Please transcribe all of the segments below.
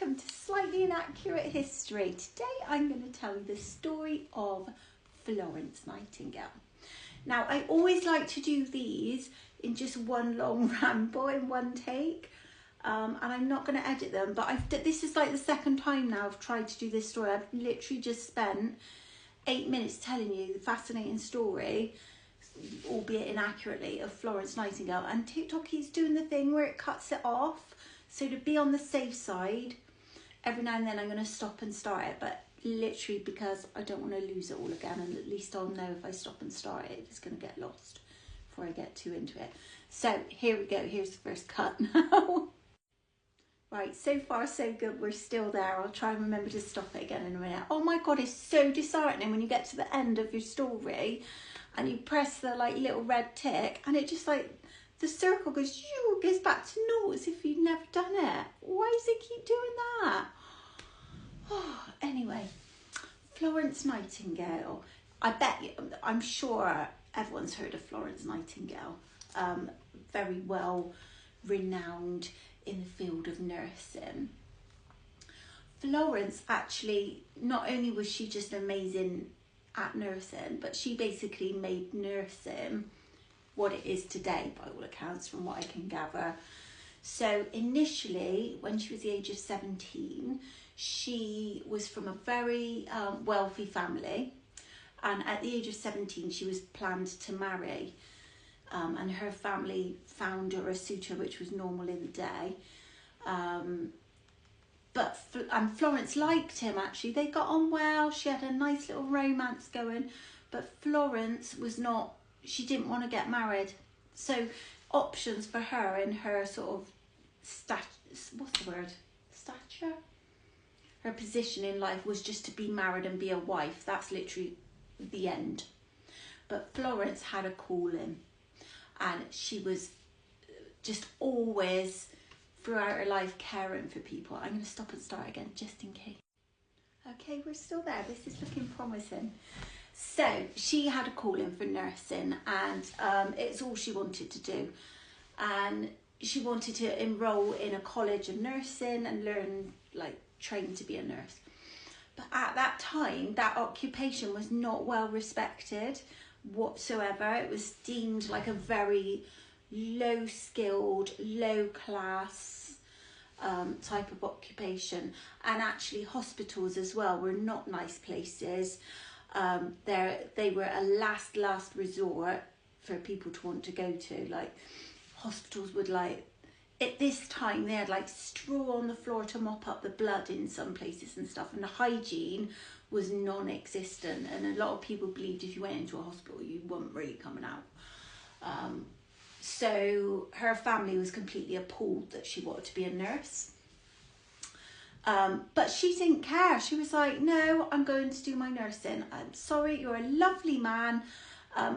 welcome to Slightly Inaccurate History. Today I'm going to tell you the story of Florence Nightingale. Now, I always like to do these in just one long ramble in one take, and I'm not going to edit them, but this is like the second time now I've tried to do this story. I've literally just spent 8 minutes telling you the fascinating story, albeit inaccurately, of Florence Nightingale, and TikTok keeps doing the thing where it cuts it off. So to be on the safe side, every now and then I'm going to stop and start it, but literally because I don't want to lose it all again, and at least I'll know if I stop and start it, it's going to get lost before I get too into it. So here we go, here's the first cut now. Right, so far so good, we're still there. I'll try and remember to stop it again in a minute. Oh my God, it's so disheartening when you get to the end of your story and you press the little red tick and it just the circle goes back to naught as if you'd never done it. Why does it keep doing that? Oh, anyway, Florence Nightingale. I'm sure everyone's heard of Florence Nightingale. Very well renowned in the field of nursing. Florence actually, not only was she just amazing at nursing, but she basically made nursing what it is today, by all accounts, from what I can gather. So initially, when she was the age of 17, she was from a very wealthy family, and at the age of 17 she was planned to marry, and her family found her a suitor, which was normal in the day. But Florence liked him, actually. They got on well, she had a nice little romance going, but Florence she didn't want to get married. So options for her in her sort of stature? Her position in life was just to be married and be a wife. That's literally the end. But Florence had a calling, and she was just always, throughout her life, caring for people. I'm going to stop and start again just in case. Okay, we're still there. This is looking promising. So she had a calling for nursing, and it's all she wanted to do. And she wanted to enroll in a college of nursing and learn, train to be a nurse. But at that time, that occupation was not well respected whatsoever. It was deemed like a very low-skilled, low-class type of occupation. And actually hospitals as well were not nice places. They were a last resort for people to want to go to. Hospitals would at this time they had straw on the floor to mop up the blood in some places and stuff, and the hygiene was non-existent, and a lot of people believed if you went into a hospital you weren't really coming out. So her family was completely appalled that she wanted to be a nurse. But she didn't care. She was like, no, I'm going to do my nursing. I'm sorry, you're a lovely man.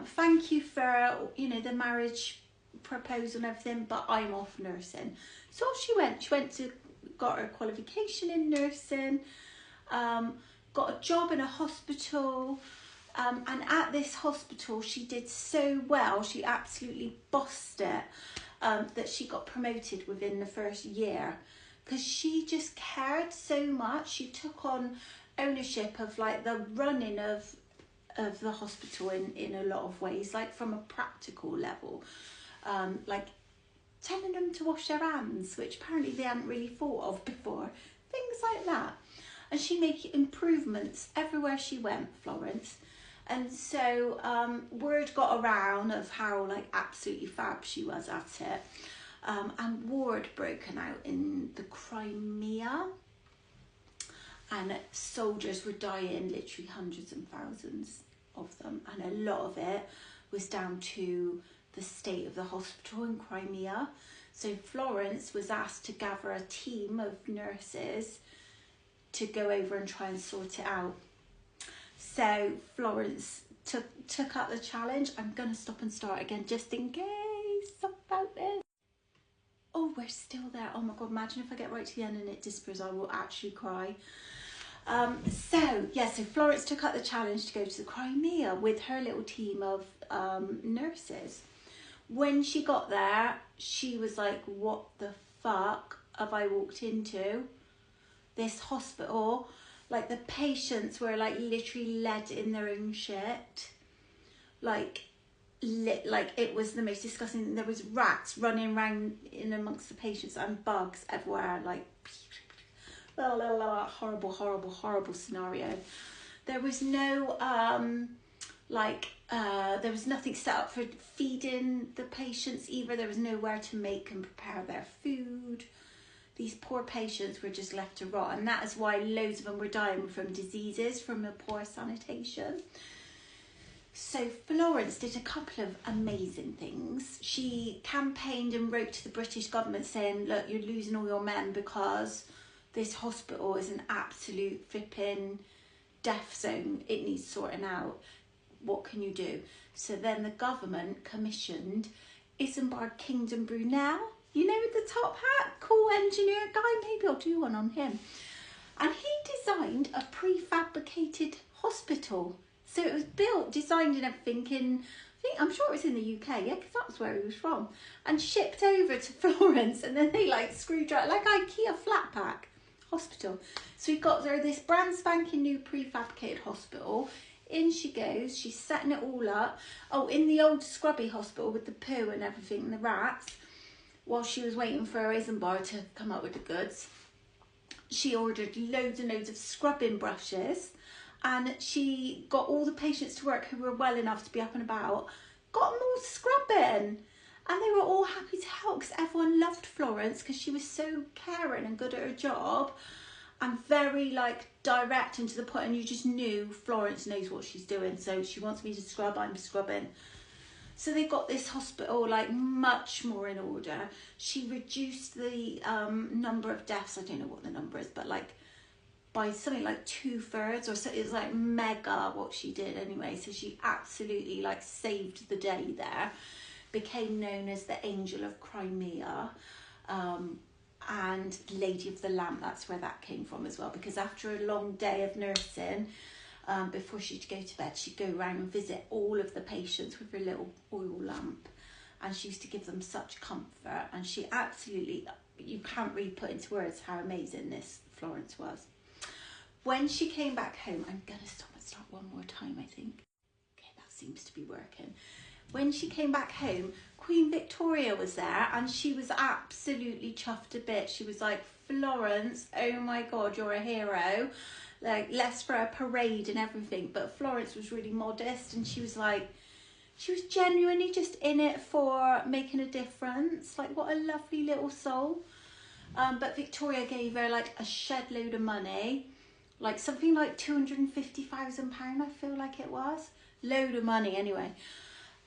Thank you for, the marriage proposal and everything, but I'm off nursing. So off she went. Got her qualification in nursing, got a job in a hospital. And at this hospital, she did so well, she absolutely bossed it, that she got promoted within the first year. Because she just cared so much. She took on ownership of the running of the hospital in a lot of ways, from a practical level, telling them to wash their hands, which apparently they hadn't really thought of before, things like that. And she made improvements everywhere she went, Florence. And so word got around of how absolutely fab she was at it. And war had broken out in the Crimea, and soldiers were dying, literally hundreds and thousands of them, and a lot of it was down to the state of the hospital in Crimea. So Florence was asked to gather a team of nurses to go over and try and sort it out. So Florence took up the challenge. I'm going to stop and start again just in case about this. Oh, we're still there. Oh my God, imagine if I get right to the end and it disappears, I will actually cry. So Florence took up the challenge to go to the Crimea with her little team of nurses. When she got there, she was like, what the fuck have I walked into? this hospital, like the patients were like literally led in their own shit. Like it was the most disgusting thing. There was rats running around in amongst the patients and bugs everywhere, like horrible, horrible, horrible scenario. There was no there was nothing set up for feeding the patients either. There was nowhere to make and prepare their food. These poor patients were just left to rot, and that is why loads of them were dying from diseases, from the poor sanitation. So Florence did a couple of amazing things. She campaigned and wrote to the British government saying, look, you're losing all your men because this hospital is an absolute flipping death zone. It needs sorting out. What can you do? So then the government commissioned Isambard Kingdom Brunel, you know, with the top hat, cool engineer guy. Maybe I'll do one on him. And he designed a prefabricated hospital. So it was built, designed and everything I'm sure it was in the UK, yeah, because that's where he was from, and shipped over to Florence, and then they like screwed out like IKEA flat pack hospital. So he got her this brand spanking new prefabricated hospital. In she goes, she's setting it all up. Oh, in the old scrubby hospital with the poo and everything and the rats, while she was waiting for Isambard to come up with the goods, she ordered loads and loads of scrubbing brushes, and she got all the patients to work who were well enough to be up and about, got them all scrubbing, and they were all happy to help because everyone loved Florence because she was so caring and good at her job and very like direct and to the point, and you just knew Florence knows what she's doing. So she wants me to scrub, I'm scrubbing. So they got this hospital like much more in order. She reduced the number of deaths, I don't know what the number is, but like by something like 2/3 or so. It was like mega what she did anyway. So she absolutely like saved the day there, became known as the Angel of Crimea, and Lady of the Lamp. That's where that came from as well, because after a long day of nursing, before she'd go to bed, she'd go around and visit all of the patients with her little oil lamp, and she used to give them such comfort. And she absolutely, you can't really put into words how amazing this Florence was. When she came back home, I'm going to stop and start one more time, I think. Okay, that seems to be working. When she came back home, Queen Victoria was there, and she was absolutely chuffed a bit. She was like, Florence, oh my God, you're a hero. Like, let's for a parade and everything. But Florence was really modest, and she was like, she was genuinely just in it for making a difference. Like, what a lovely little soul. But Victoria gave her like a shed load of money, like something like £250,000, I feel like it was. Load of money anyway.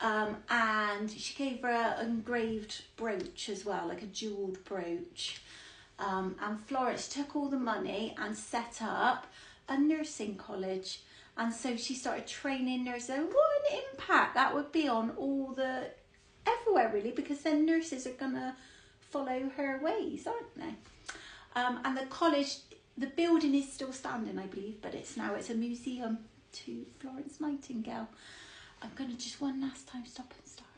And she gave her an engraved brooch as well, like a jewelled brooch. And Florence took all the money and set up a nursing college. And so she started training nurses. What an impact that would be on everywhere really, because then nurses are going to follow her ways, aren't they? And the college, the building is still standing, I believe, but it's a museum to Florence Nightingale. I'm going to just one last time stop and start.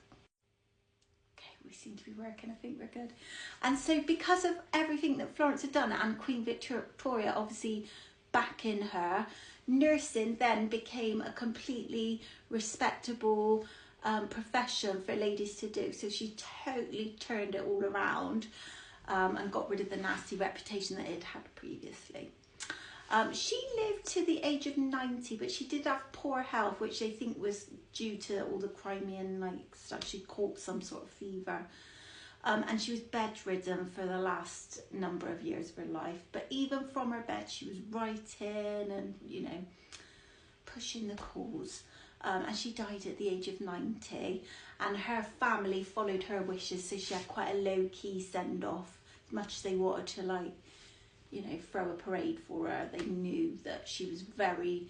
Okay, we seem to be working. I think we're good. And so because of everything that Florence had done, and Queen Victoria obviously backing her, nursing then became a completely respectable profession for ladies to do. So she totally turned it all around, and got rid of the nasty reputation that it had previously. She lived to the age of 90, but she did have poor health, which they think was due to all the Crimean stuff. She caught some sort of fever, and she was bedridden for the last number of years of her life. But even from her bed, she was writing and, pushing the cause. And she died at the age of 90, and her family followed her wishes, so she had quite a low-key send-off. As much as they wanted to throw a parade for her, they knew that she was very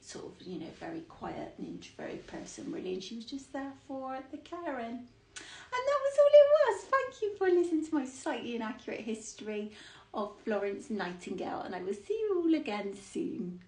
sort of, very quiet and introverted person really, and she was just there for the caring. And that was all it was. Thank you for listening to my slightly inaccurate history of Florence Nightingale, and I will see you all again soon.